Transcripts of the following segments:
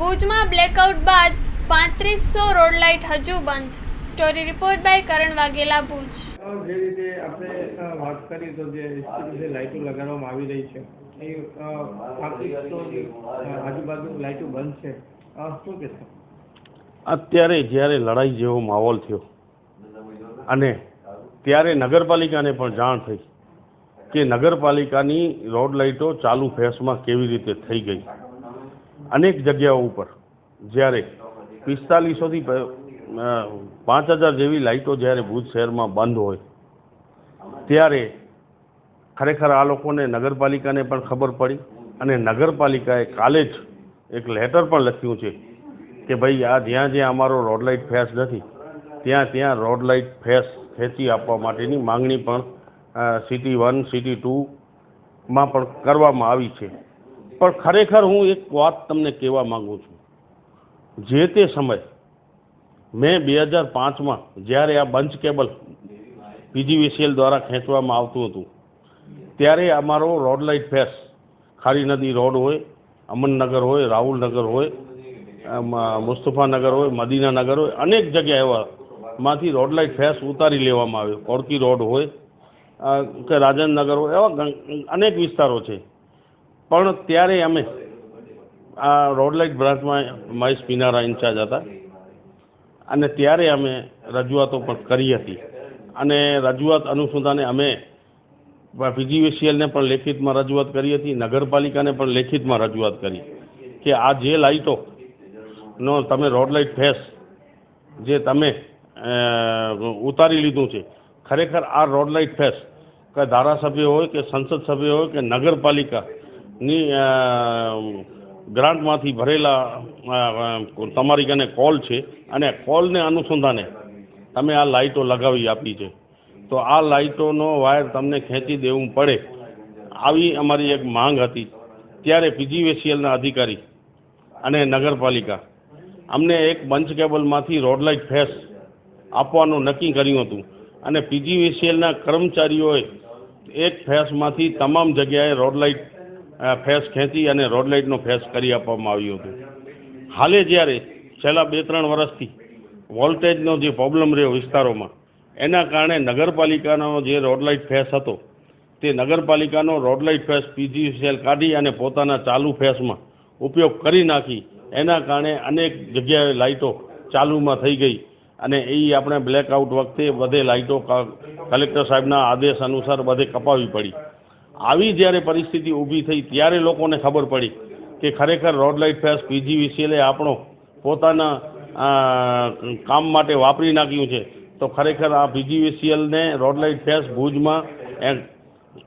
ભુજમાં બ્લેકઆઉટ બાદ 3500 road light હજુ બંધ। સ્ટોરી રિપોર્ટ બાય કરણ વાઘેલા, ભુજ। જે રીતે આપણે વાત કરી તો જે લાઇટો લગાડવામાં આવી રહી છે એ 3500 આજુબાજુ લાઇટો બંધ છે, શું કહેશો? અત્યારે જ્યારે લડાઈ જેવો માહોલ થયો અને ત્યારે નગરપાલિકાને પણ જાણ થઈ કે નગરપાલિકાની રોડ લાઇટો ચાલુ ફેસમાં કેવી રીતે થઈ ગઈ। અનેક જગ્યાઓ ઉપર જ્યારે 4500થી 5000 જેવી લાઇટો જ્યારે ભુજ શહેરમાં બંધ હોય ત્યારે ખરેખર આ લોકોને નગરપાલિકાને પણ ખબર પડી અને નગરપાલિકાએ કાલે જ એક લેટર પણ લખ્યું છે કે ભાઈ આ જ્યાં જ્યાં અમારો રોડ લાઇટ ફેસ નથી ત્યાં રોડ લાઇટ ફેસ ખેંચી આપવા માટેની માંગણી પણ સિટી 1 સિટી 2માં પણ કરવામાં આવી છે। પણ ખરેખર હું એક વાત તમને કહેવા માંગુ છું, જે તે સમય મેં 2005માં જ્યારે આ બંચ કેબલ પીજીવીસીએલ દ્વારા ખેંચવામાં આવતું હતું ત્યારે અમારો રોડ લાઇટ ફેસ ખારી નદી રોડ હોય, અમનનગર હોય, રાહુલનગર હોય, મુસ્તફાનગર હોય, મદીનાનગર હોય, અનેક જગ્યા એવા માંથી રોડ લાઇટ ફેસ ઉતારી લેવામાં આવ્યો। કોડકી રોડ હોય કે રાજનનગર હોય, એવા અનેક વિસ્તારો છે। પણ ત્યારે અમે આ રોડ લાઇટ બ્રાન્ચમાં મહેશ પિનારા ઇન્ચાર્જ હતા અને ત્યારે અમે રજૂઆતો પણ કરી હતી અને રજૂઆત અનુસંધાને અમે પીજીવીસીએલને પણ લેખિતમાં રજૂઆત કરી હતી, નગરપાલિકાને પણ લેખિતમાં રજૂઆત કરી કે આ જે લાઇટોનો તમે રોડ લાઇટ ફેસ જે તમે ઉતારી લીધું છે, ખરેખર આ રોડ લાઇટ ફેસ કે ધારાસભ્ય હોય કે સંસદ સભ્ય હોય કે નગરપાલિકાની ગ્રાન્ટમાંથી ભરેલા તમારી કને કોલ છે અને કોલને અનુસંધાને તમે આ લાઇટો લગાવી આપી છે, તો આ લાઇટોનો વાયર તમને ખેંચી દેવું પડે આવી અમારી એક માંગ હતી। ત્યારે પીજીવીસીએલના અધિકારી અને નગરપાલિકા અમને એક બંચ કેબલમાંથી રોડ લાઇટ ફેસ આપવાનું નક્કી કર્યું હતું અને પીજીવીસીએલના કર્મચારીઓએ એક ફેસમાંથી તમામ જગ્યાએ રોડ લાઇટ ફેસ ખેંચી અને રોડ લાઇટનો ફેસ કરી આપવામાં આવ્યું હતું। હાલે જ્યારે છેલ્લા 2-3 વર્ષથી વોલ્ટેજનો જે પ્રોબ્લેમ રહ્યો વિસ્તારોમાં, એના કારણે નગરપાલિકાનો જે રોડ લાઇટ ફેસ હતો તે નગરપાલિકાનો રોડ લાઇટ ફેસ પીજીવીસીએલ કાઢી અને પોતાના ચાલુ ફેસમાં ઉપયોગ કરી નાખી। એના કારણે અનેક જગ્યાએ લાઇટો ચાલુમાં થઈ ગઈ અને એ આપણે બ્લેકઆઉટ વખતે બધે લાઇટો કલેક્ટર સાહેબના આદેશ અનુસાર બધે કપાવી પડી। આવી જ્યારે પરિસ્થિતિ ઊભી થઈ ત્યારે લોકોને ખબર પડી કે ખરેખર રોડ લાઇટ ફેસ પીજીવીસીએલે આપણો પોતાના કામ માટે વાપરી નાખ્યું છે, તો ખરેખર આ પીજીવીસીએલને રોડ લાઇટ ફેસ ભુજમાં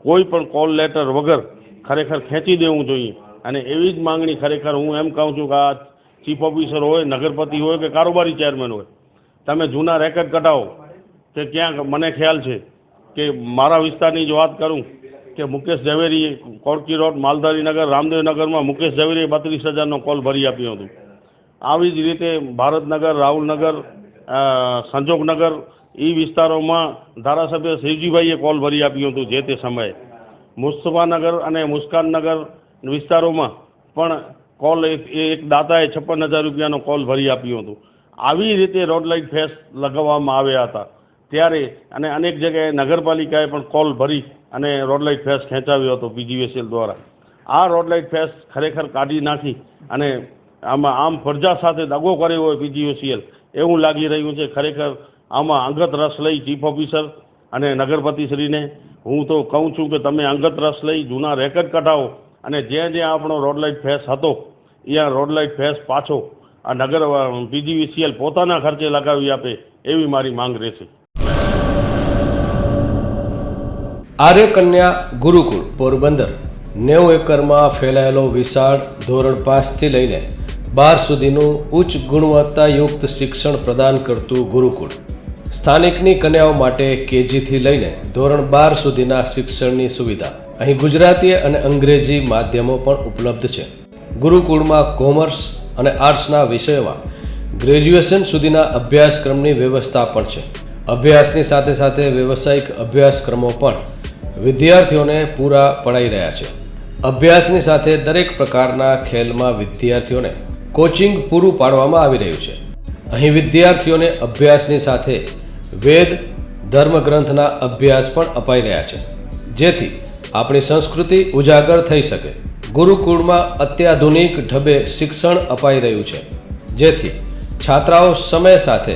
કોઈ પણ કોલ લેટર વગર ખરેખર ખેંચી દેવું જોઈએ અને એવી જ માંગણી ખરેખર હું એમ કહું છું કે આ ચીફ ઓફિસર હોય, નગરપતિ હોય કે કારોબારી ચેરમેન હોય, તમે જૂના રેકર્ડ કઢાવો કે ક્યાંક મને ખ્યાલ છે કે મારા વિસ્તારની જ વાત કરું કે મુકેશ ઝવેરી કોડકી રોડ, માલધારીનગર, રામદેવનગરમાં મુકેશ ઝવેરીએ 32,000નો કોલ ભરી આપ્યો હતો। આવી જ રીતે ભારતનગર, રાહુલનગર, સંજોગનગર એ વિસ્તારોમાં ધારાસભ્ય શિવજીભાઈએ કોલ ભરી આપ્યું હતું જે તે સમયે। મુસ્તફાનગર અને મુસ્કાનનગર વિસ્તારોમાં પણ કોલ એક દાતાએ 56,000 રૂપિયાનો કોલ ભરી આપ્યું હતું। આવી રીતે રોડ લાઇટ ફેસ લગાવવામાં આવ્યા હતા ત્યારે અને અનેક જગ્યાએ નગરપાલિકાએ પણ કોલ ભરી અને રોડ લાઇટ ફેસ ખેંચાવ્યો હતો પીજીવીસીએલ દ્વારા। આ રોડ લાઇટ ફેસ ખરેખર કાઢી નાખી અને આમાં આમ પ્રજા સાથે દગો કર્યો હોય પીજીવીસીએલ એવું લાગી રહ્યું છે। ખરેખર આમાં અંગત રસ લઈ ચીફ ઓફિસર અને નગરપતિશ્રીને હું તો કહું છું કે તમે અંગત રસ લઈ જૂના રેકર્ડ કઢાવો અને જ્યાં જ્યાં આપણો રોડ લાઇટ ફેસ હતો ત્યાં રોડ લાઇટ ફેસ પાછો આ પીજીવીસીએલ પોતાના ખર્ચે લગાવી આપે એવી મારી માંગ રહેશે। આર્ય કન્યા ગુરુકુળ પોરબંદર 90 એકરમાં ફેલાયેલો વિશાળ ધોરણ 5 થી લઈને 12 સુધીનું ઉચ્ચ ગુણવત્તાયુક્ત શિક્ષણ પ્રદાન કરતું ગુરુકુળ સ્થાનિકની કન્યાઓ માટે કેજીથી લઈને ધોરણ 12 સુધીના શિક્ષણની સુવિધા। અહીં ગુજરાતી અને અંગ્રેજી માધ્યમો પણ ઉપલબ્ધ છે। ગુરુકુળમાં કોમર્સ અને આર્ટ્સના વિષયોમાં ગ્રેજ્યુએશન સુધીના અભ્યાસક્રમની વ્યવસ્થા પણ છે। અભ્યાસની સાથે સાથે વ્યવસાયિક અભ્યાસક્રમો પણ વિદ્યાર્થીઓને પૂરા પડાઈ રહ્યા છે। અભ્યાસની સાથે દરેક પ્રકારના ખેલમાં વિદ્યાર્થીઓને કોચિંગ પૂરું પાડવામાં આવી રહ્યું છે. અહીં વિદ્યાર્થીઓને અભ્યાસની સાથે વેદ ધર્મગ્રંથના અભ્યાસ પણ અપાઈ રહ્યા છે, જેથી આપણી સંસ્કૃતિ ઉજાગર થઈ શકે. ગુરુકુળમાં અત્યાધુનિક ઢબે શિક્ષણ અપાઈ રહ્યું છે, જેથી છાત્રાઓ સમય સાથે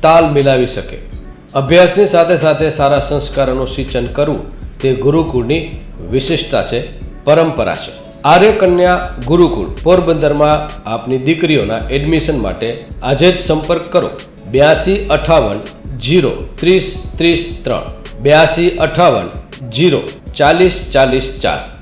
તાલ મિલાવી શકે. અભ્યાસની સાથે સાથે સારા સંસ્કારોનું સિંચન કરવું તે ગુરુકુળની વિશિષ્ટતા છે, પરંપરા છે. આર્ય કન્યા ગુરુકુળ પોરબંદરમાં આપની દીકરીઓના એડમિશન માટે આજે જ સંપર્ક કરો 8258 030 33 8258 040 44.